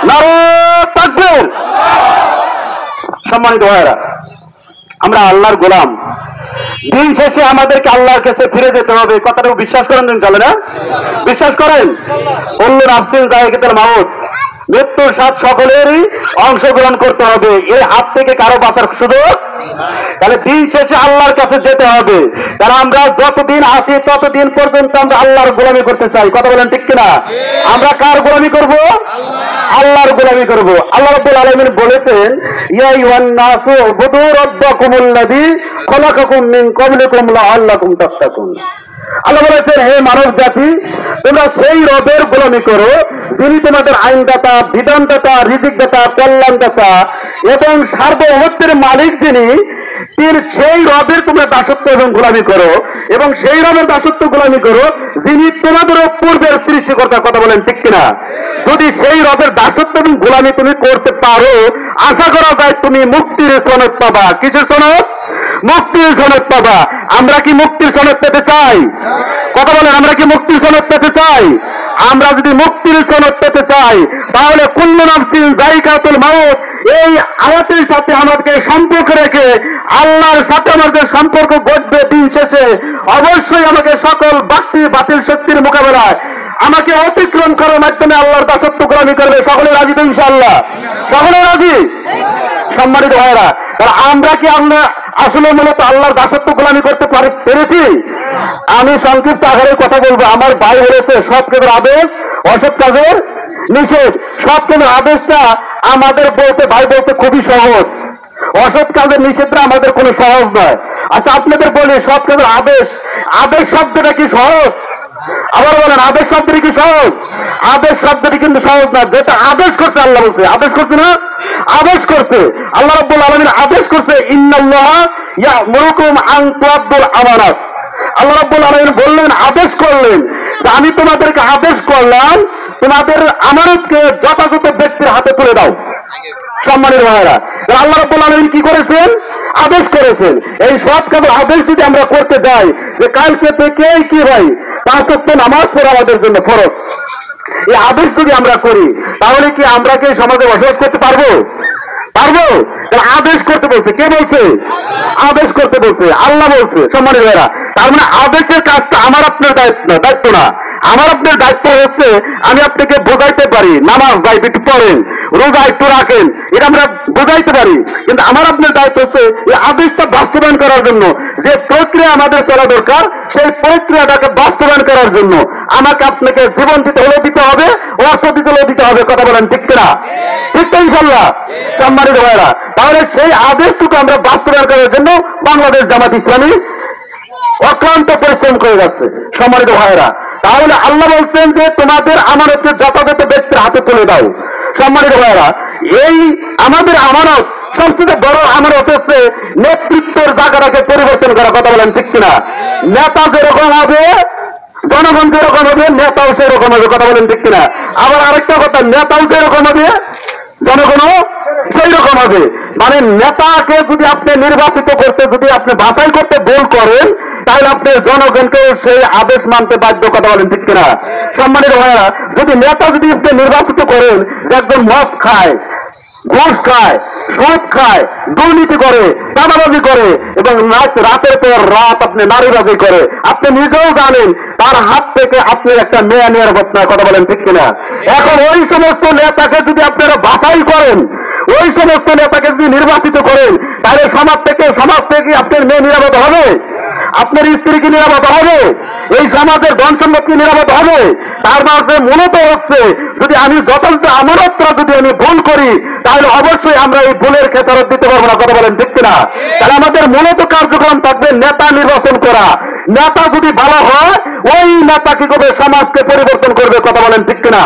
নারে তাকবীর। সম্মানিত ভাইরা, আমরা আল্লাহর গোলাম। দিন শেষে আমাদেরকে আল্লাহর কাছে ফিরে যেতে হবে। কথাটা বিশ্বাস করেন চলে না? বিশ্বাস করেন? কুল্লু নাফসিন যায়িকাতুল মাউত, মৃত্যুর স্বাদ সকলেরই অংশগ্রহণ করতে হবে। এই হাত থেকে কারো বাঁচার সুযোগ। তাহলে দিন শেষে আল্লাহর কাছে যেতে হবে। তাহলে আমরা যতদিন আছি ততদিন পর্যন্ত আমরা আল্লাহর গোলামি করতে চাই। কথা বলেন ঠিক কিনা? আমরা কার গোলামি করব? আল্লাহর গোলামি করব। আল্লাহ রাব্বুল আলামিন বলেছেন, ইয়া আইয়ুহান নাসু উবুদু রাব্বাকুমুল্লাযী খলাকাকুম মিন ক্বাবলিকুম লাআল্লাকুম তাত্তাকুন। আল্লাহ বলেছেন, হে মানব জাতি, তোমরা সেই রবের গোলামি করো যিনি তোমাদের আইনদাতা, বিধানদাতা, রিজিকদাতা, কল্যাণদাতা এবং সার্বভৌমত্বের মালিক যিনি, সেই রবের তোমরা দাসত্ব এবং গোলামি করো, এবং সেই রবের দাসত্ব গোলামি করো যিনি তোমাদেরও পূর্বের সৃষ্টিকর্তা। কথা বলেন ঠিক কিনা? যদি সেই রবের দাসত্ব এবং গোলামি তুমি করতে পারো, আশা করা যায় তুমি মুক্তির সনদ পাবা। কিসের সনদ? মুক্তির সনদ পাবা। আমরা কি মুক্তির সনদ পেতে চাই? কথা বলেন, আমরা কি মুক্তির সনদ পেতে চাই? আমরা যদি মুক্তির সনদ পেতে চাই, তাহলে কুল্লু নাফসিন যায়িকাতুল মাউত এই আয়াতের সাথে আমাদেরকে সম্পর্ক রেখে আল্লাহর সাথে আমাদের সম্পর্ক গড়বে। দিন শেষে অবশ্যই আমাকে সকল বাতিল শক্তির মোকাবেলায় আমাকে অতিক্রম করার মাধ্যমে আল্লাহর দাসত্ব গোলামি করবে। সকলে রাজি তো ইনশাআল্লাহ? সকলে রাজি? সম্মানিত ভাইরা, আমরা কি আমরা আসলে মূলত আল্লাহর দাসত্ব গোলামি করতে পেরেছি? আমি সংক্ষিপ্ত আকারে কথা বলবো। আমার ভাই বলেছে সৎ কাজের আদেশ, অসৎ কাজের নিষেধ। সৎ কাজের আদেশটা আমাদের বলতে ভাই বলছে খুবই সহজ, অসৎ কাজের নিষেধটা আমাদের কোনো সহজ নয়। আচ্ছা আপনাদের বলি, সৎ কাজের আদেশ, আদেশ শব্দটা কি সহজ? আবার বলেন, আদেশ শব্দটি কি সহজ? আদেশ শব্দটি কিন্তু সহজ না। যেটা আদেশ করছে আল্লাহ বলছে, আদেশ করছে না? আদেশ করছে আল্লাহ রাব্বুল আলামিন, আদেশ করছে ইন্নাল্লাহা ইয়া'মুরুকুম আন তু'আদ্দুল আমানাত। আল্লাহ রাব্বুল আলামিন বললেন, আদেশ করলেন যে আমি তোমাদেরকে আদেশ করলাম তোমাদের আমানতকে যথাযথ ব্যক্তির হাতে তুলে দাও। সম্মানের ভাইরা, আল্লাহ রাব্বুল আলামিন কি করেছেন? আদেশ করেছেন। এই সৎ কাজের আদেশ যদি আমরা করতে যাই, যে কালকে থেকে কি ভাই 5 ওয়াক্ত নামাজ পড়া আমাদের জন্য ফরজ, এই আদেশ যদি আমরা করি, তাহলে কি আমরা কি সমাজে বসবাস করতে পারবো? পারবো? আদেশ করতে বলছে কে? বলছে আদেশ করতে বলছে আল্লাহ বলছে। সম্মানিত ভাইরা, তার মানে আদেশের কাজটা আমার আপনার দায়িত্ব না। আমার আপনার দায়িত্ব হচ্ছে আমি আপনাকে বোঝাইতে পারি, নামাজ ভাই একটু পড়েন, রোজা একটু রাখেন, এটা আমরা বোঝাইতে পারি। কিন্তু আমার আপনার দায়িত্ব হচ্ছে এই আদেশটা বাস্তবায়ন করার জন্য যে প্রক্রিয়া আমাদের চলা দরকার, সেই প্রক্রিয়াটাকে বাস্তবায়ন করার জন্য আমাকে আপনাকে জীবন দিতে হলেও দিতে হবে, অর্থ দিতে হলেও দিতে হবে। কথা বলেন ঠিক কিনা? ঠিক তো ইনশাআল্লাহ? সম্মানিত ভাইরা, তাহলে সেই আদেশটুকু আমরা বাস্তবায়ন করার জন্য বাংলাদেশ জামাত ইসলামী অক্লান্ত পরিশ্রম করে যাচ্ছে। সম্মানিত ভাইরা, তাহলে আল্লাহ বলছেন যে তোমাদের আমানতকে যথাযথ ব্যক্তির হাতে তুলে দাও। সম্মানিত ভাইরা, এই আমাদের আমানত সবচেয়ে বড় আমানত হচ্ছে নেতৃত্বের জায়গাটাকে পরিবর্তন করা। কথা বলেন ঠিক কিনা? নেতা যেরকম হবে, জনগণ যেরকম হবে, নেতাও সেরকম হবে। কথা বলেন ঠিক কিনা? আবার আরেকটা কথা, নেতাও যেরকম হবে, জনগণও সেই রকম হবে। মানে নেতাকে যদি আপনি নির্বাচিত করতে, যদি আপনি বাছাই করতে ভুল করেন, তাহলে আপনি জনগণকেও সেই আদেশ মানতে বাধ্য। কথা বলেন ঠিক কিনা? সম্মানিত ভাইরা, যদি নেতা যদি আপনি নির্বাচিত করেন যে একজন মদ খায়, ঘুষ খায়, সুদ খায়, দুর্নীতি করে, চাঁদাবাজি করে এবং রাতের পর রাত আপনি নারীবাজি করে, আপনি নিজেও জানেন তার হাত থেকে আপনি একটা মেয়ে নেওয়ার ঘটনা। কথা বলেন ঠিক কিনা? এখন ওই সমস্ত নেতাকে যদি আপনারা বাছাই করেন, ওই সমস্ত নেতাকে যদি নির্বাচিত করেন, তাহলে সমাজ থেকে আপনার মেয়ে নিরাপদ হবে? আপনার স্ত্রী কি নিরাপদ হবে? এই সমাজের ধন সম্পদ কি নিরাপদ হবে? তার মাঝে মূলত হচ্ছে যদি আমি যথাযথ আমানতটা যদি আমি ভুল করি, তাহলে অবশ্যই আমরা এই ভুলের খেসারত দিতে পারবো না। কথা বলেন ঠিক কিনা? তাহলে আমাদের মূলত কার্যক্রম থাকবে নেতা নির্বাচন করা। নেতা যদি ভালো হয়, ওই নেতা কি করবে? সমাজকে পরিবর্তন করবে। কথা বলেন ঠিক কিনা?